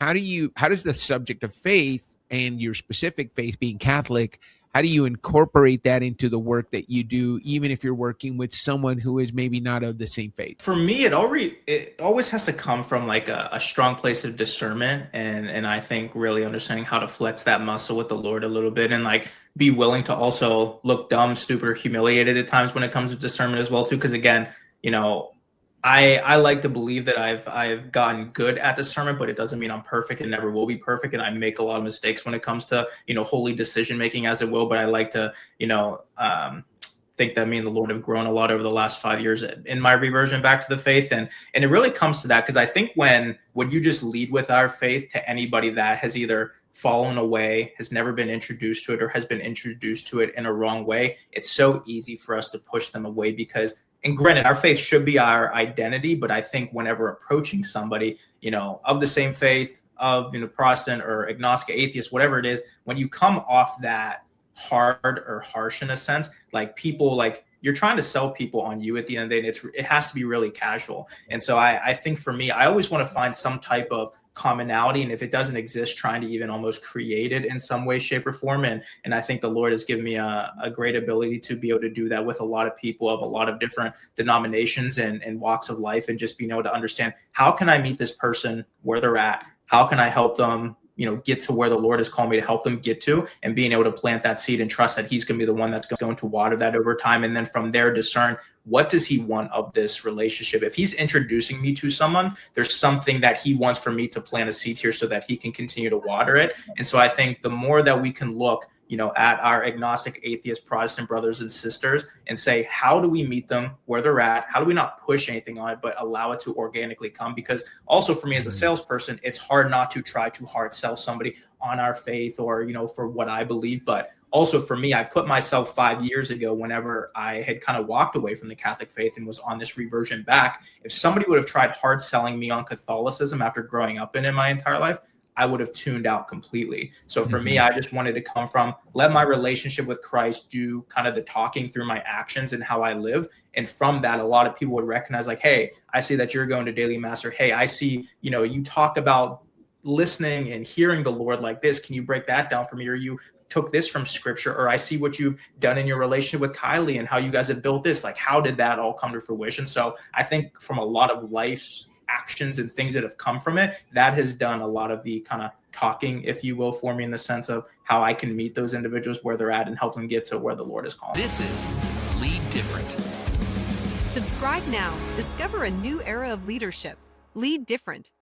how does the subject of faith and your specific faith being Catholic, how do you incorporate that into the work that you do, even if you're working with someone who is maybe not of the same faith? For me, it always has to come from like a strong place of discernment, and I think really understanding how to flex that muscle with the Lord a little bit, and like be willing to also look dumb, stupid, or humiliated at times when it comes to discernment as well too. Because again, you know, I like to believe that I've gotten good at discernment, but it doesn't mean I'm perfect and never will be perfect. And I make a lot of mistakes when it comes to, holy decision making, as it will. But I like to, think that me and the Lord have grown a lot over the last 5 years in my reversion back to the faith. And it really comes to that, because I think when you just lead with our faith to anybody that has either fallen away, has never been introduced to it, or has been introduced to it in a wrong way, it's so easy for us to push them away. Because, and granted, our faith should be our identity, but I think whenever approaching somebody, of the same faith, of, Protestant or agnostic, atheist, whatever it is, when you come off that hard or harsh in a sense, like people, like you're trying to sell people on you at the end of the day, and it has to be really casual. And so I think for me, I always want to find some type of commonality, and if it doesn't exist, trying to even almost create it in some way, shape, or form. And I think the Lord has given me a great ability to be able to do that with a lot of people of a lot of different denominations and walks of life, and just being able to understand, how can I meet this person where they're at? How can I help them get to where the Lord has called me to help them get to, and being able to plant that seed and trust that he's going to be the one that's going to water that over time. And then from there, discern, what does he want of this relationship? If he's introducing me to someone, there's something that he wants for me to plant a seed here so that he can continue to water it. And so I think the more that we can look, at our agnostic, atheist, Protestant brothers and sisters and say, how do we meet them where they're at? How do we not push anything on it, but allow it to organically come? Because also for me as a salesperson, it's hard not to try to hard sell somebody on our faith or, for what I believe. But also for me, I put myself 5 years ago, whenever I had kind of walked away from the Catholic faith and was on this reversion back. If somebody would have tried hard selling me on Catholicism after growing up in it my entire life, I would have tuned out completely. So for me, I just wanted to come from, let my relationship with Christ do kind of the talking through my actions and how I live. And from that, a lot of people would recognize, like, hey, I see that you're going to daily mass, or hey, I see, you talk about listening and hearing the Lord like this. Can you break that down for me? Or you took this from scripture, or I see what you've done in your relationship with Kylie and how you guys have built this. Like, how did that all come to fruition? So I think from a lot of life's actions and things that have come from it, that has done a lot of the kind of talking, if you will, for me, in the sense of how I can meet those individuals where they're at and help them get to where the Lord is calling. This is Lead Different. Subscribe now. Discover a new era of leadership. Lead Different.